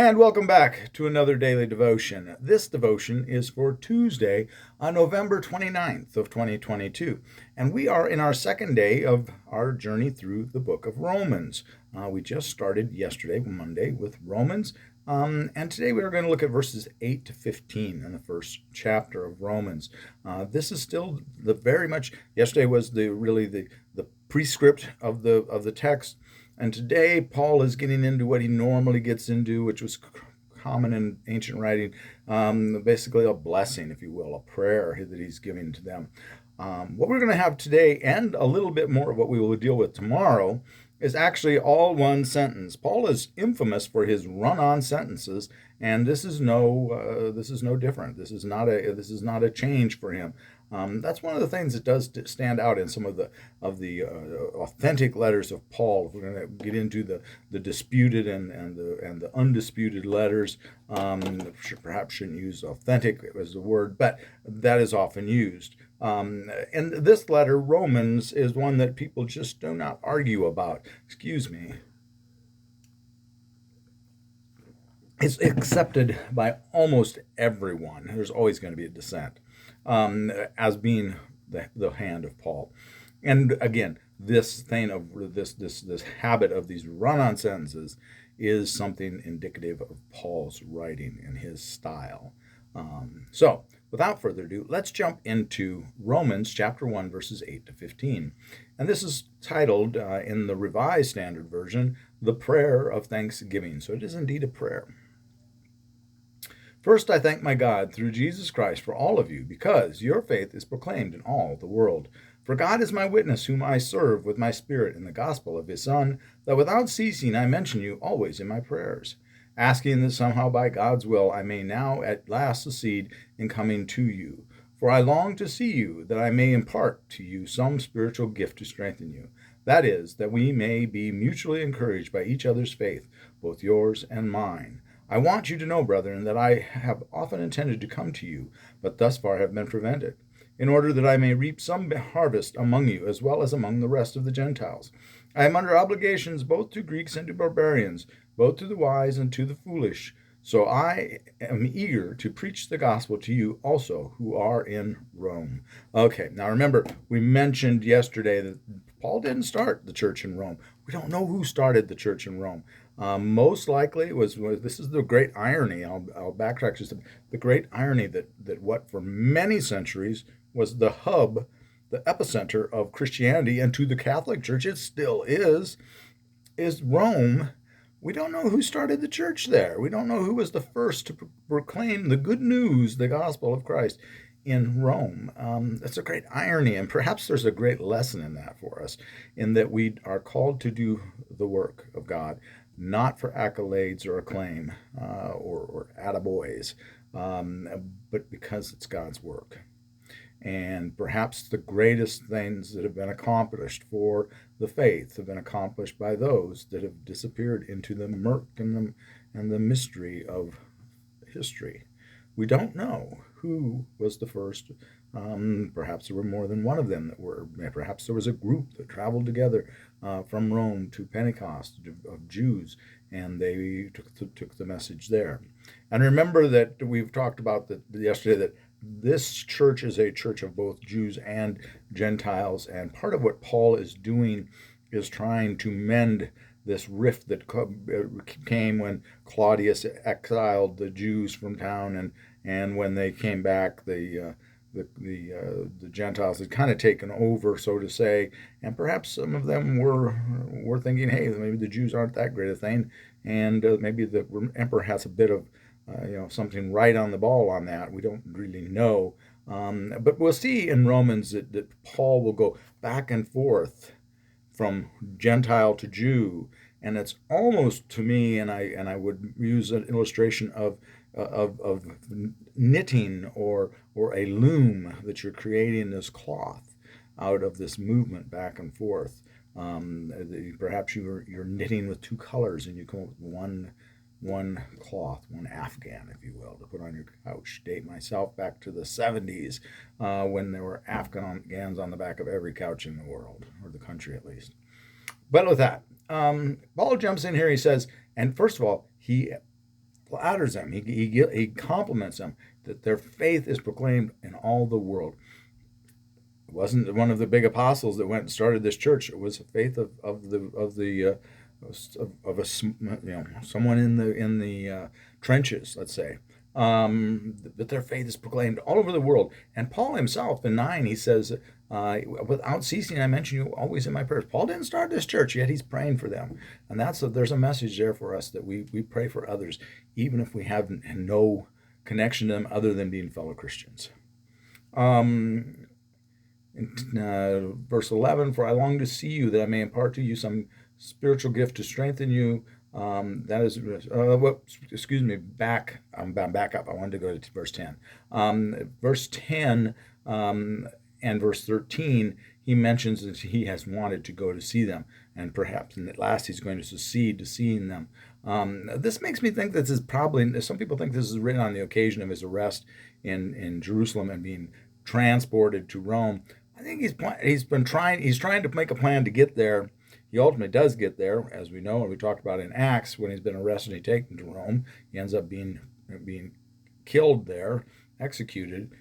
And welcome back to another daily devotion. This devotion is for Tuesday on November 29th of 2022. And we are in our second day of our journey through the book of Romans. We just started yesterday, Monday, with Romans. And today we are going to look at verses 8 to 15 in the first chapter of Romans. This is still yesterday was the prescript of the text. And today, Paul is getting into what he normally gets into, which was common in ancient writing, basically a blessing, if you will, a prayer that he's giving to them. What we're going to have today, and a little bit more of what we will deal with tomorrow, is actually all one sentence. Paul is infamous for his run-on sentences, and this is no different. This is not a change for him. That's one of the things that does stand out in some of the authentic letters of Paul. If we're going to get into the disputed and the undisputed letters, perhaps shouldn't use authentic as the word, but that is often used. And this letter, Romans, is one that people just do not argue about. Excuse me. It's accepted by almost everyone. There's always going to be a dissent as being the hand of Paul. And again, this thing of this habit of these run-on sentences is something indicative of Paul's writing and his style. So, without further ado, let's jump into Romans chapter 1, verses 8 to 15. And this is titled, in the Revised Standard Version, The Prayer of Thanksgiving. So it is indeed a prayer. First, I thank my God through Jesus Christ for all of you, because your faith is proclaimed in all the world. For God is my witness, whom I serve with my spirit in the gospel of his Son, that without ceasing I mention you always in my prayers, asking that somehow by God's will I may now at last succeed in coming to you. For I long to see you, that I may impart to you some spiritual gift to strengthen you. That is, that we may be mutually encouraged by each other's faith, both yours and mine. I want you to know, brethren, that I have often intended to come to you, but thus far have been prevented, in order that I may reap some harvest among you, as well as among the rest of the Gentiles. I am under obligations both to Greeks and to barbarians, both to the wise and to the foolish. So I am eager to preach the gospel to you also who are in Rome. Okay, now remember, we mentioned yesterday that Paul didn't start the church in Rome. We don't know who started the church in Rome. Most likely it was this is the great irony. I'll backtrack just the great irony that what for many centuries was the hub, the epicenter of Christianity, and to the Catholic Church it still is Rome. We don't know who started the church there. We don't know who was the first to proclaim the good news, the gospel of Christ, in Rome. That's a great irony, and perhaps there's a great lesson in that for us, in that we are called to do the work of God, not for accolades or acclaim or attaboys, but because it's God's work. And perhaps the greatest things that have been accomplished for the faith have been accomplished by those that have disappeared into the murk and the mystery of history. We don't know who was the first. Perhaps there were more than one of them that were. Perhaps there was a group that traveled together from Rome to Pentecost of Jews, and they took the message there. And remember that we've talked about that yesterday, that this church is a church of both Jews and Gentiles, and part of what Paul is doing is trying to mend this rift that came when Claudius exiled the Jews from town, and when they came back, the Gentiles had kind of taken over, so to say, and perhaps some of them were thinking, hey, maybe the Jews aren't that great a thing, and maybe the emperor has a bit of something right on the ball on that. We don't really know. But we'll see in Romans that Paul will go back and forth from Gentile to Jew. And it's almost, to me, and I would use an illustration of knitting or a loom, that you're creating this cloth out of this movement back and forth. Perhaps you're knitting with two colors, and you come up with one cloth, one Afghan, if you will, to put on your couch. Date myself back to the 70s when there were Afghans on the back of every couch in the world, or the country at least. But with that, Paul jumps in here. He says, and first of all, he flatters them. He compliments them that their faith is proclaimed in all the world. It wasn't one of the big apostles that went and started this church. It was the faith of someone in the trenches, let's say. That their faith is proclaimed all over the world. And Paul himself in 9, he says, without ceasing, I mention you always in my prayers. Paul didn't start this church, yet he's praying for them. And there's a message there for us that we pray for others, even if we have no connection to them other than being fellow Christians. Verse 11, for I long to see you, that I may impart to you some spiritual gift to strengthen you. That is, excuse me, I'm back up. I wanted to go to verse 10. Verse 10 and verse 13, he mentions that he has wanted to go to see them, and perhaps at last he's going to succeed to seeing them. This makes me think that this is probably, some people think this is written on the occasion of his arrest in Jerusalem and being transported to Rome. I think he's trying to make a plan to get there. He ultimately does get there, as we know, and we talked about in Acts, when he's been arrested and taken to Rome. He ends up being killed there, executed.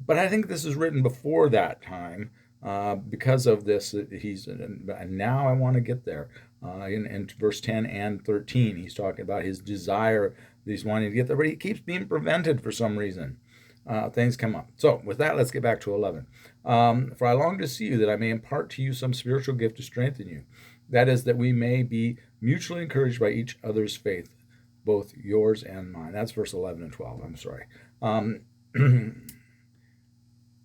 But I think this is written before that time, because of this. Now I want to get there. In verse 10 and 13, he's talking about his desire that he's wanting to get there, but he keeps being prevented for some reason. Things come up. So with that, let's get back to 11. For I long to see you, that I may impart to you some spiritual gift to strengthen you. That is, that we may be mutually encouraged by each other's faith, both yours and mine. That's verse 11 and 12. I'm sorry.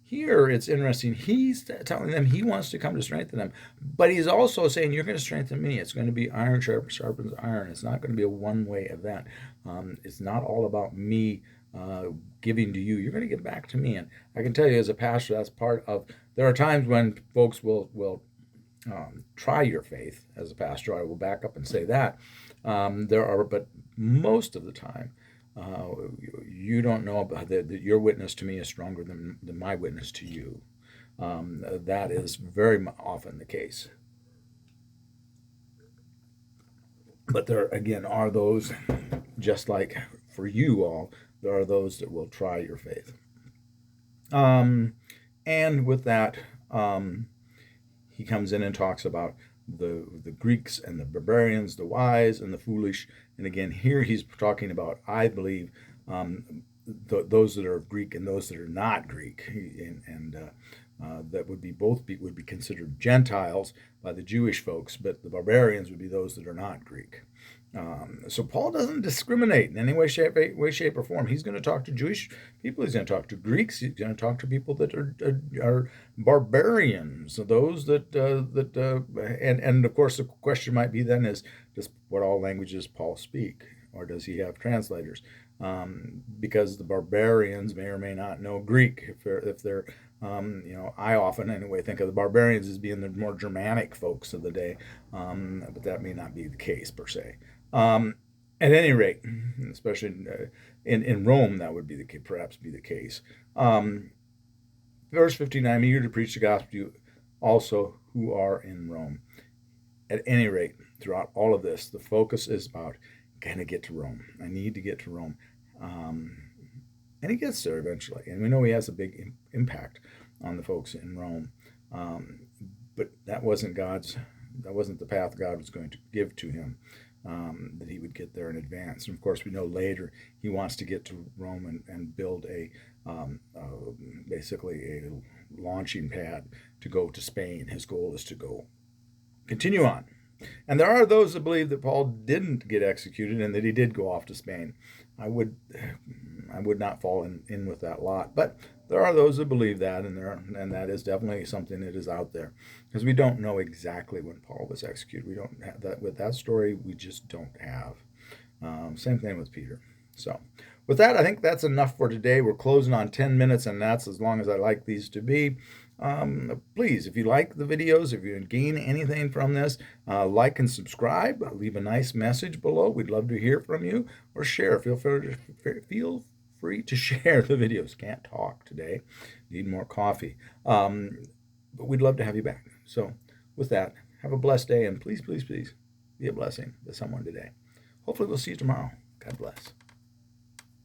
Here it's interesting. He's telling them he wants to come to strengthen them, but he's also saying, you're going to strengthen me. It's going to be iron sharpens iron. It's not going to be a one-way event. It's not all about me giving to you. You're going to give back to me. And I can tell you, as a pastor, that's part of, there are times when folks will try your faith as a pastor. I will back up and say that. But most of the time, you don't know about that your witness to me is stronger than my witness to you. That is very often the case. But there, again, are those, just like for you all, there are those that will try your faith. And with that, he comes in and talks about the Greeks and the barbarians, the wise and the foolish. And again, here he's talking about, I believe, those that are Greek and those that are not Greek, and that would be considered Gentiles by the Jewish folks, but the barbarians would be those that are not Greek. So Paul doesn't discriminate in any way, shape, or form. He's going to talk to Jewish people. He's going to talk to Greeks. He's going to talk to people that are barbarians. Those and of course the question might be then is, does what all languages Paul speak, or does he have translators? Because the barbarians may or may not know Greek. If they're I often anyway think of the barbarians as being the more Germanic folks of the day, but that may not be the case per se. At any rate, especially in Rome, that would be perhaps be the case. Verse 15, I'm eager to preach the gospel to you also who are in Rome. At any rate, throughout all of this, the focus is about, can I get to Rome? I need to get to Rome. And he gets there eventually. And we know he has a big impact on the folks in Rome. But that wasn't the path God was going to give to him, that he would get there in advance. And of course, we know later he wants to get to Rome and build basically a launching pad to go to Spain. His goal is to continue on. And there are those that believe that Paul didn't get executed and that he did go off to Spain. I would not fall in with that lot, but there are those that believe that, and that is definitely something that is out there, because we don't know exactly when Paul was executed. We don't have that with that story. We just don't have. Same thing with Peter. So with that, I think that's enough for today. We're closing on 10 minutes, and that's as long as I like these to be. Please, if you like the videos, if you gain anything from this, like and subscribe. Leave a nice message below. We'd love to hear from you, or share. Feel free to share the videos. Can't talk today. Need more coffee. But we'd love to have you back. So with that, have a blessed day, and please, please, please be a blessing to someone today. hopefully we'll see you tomorrow. God bless.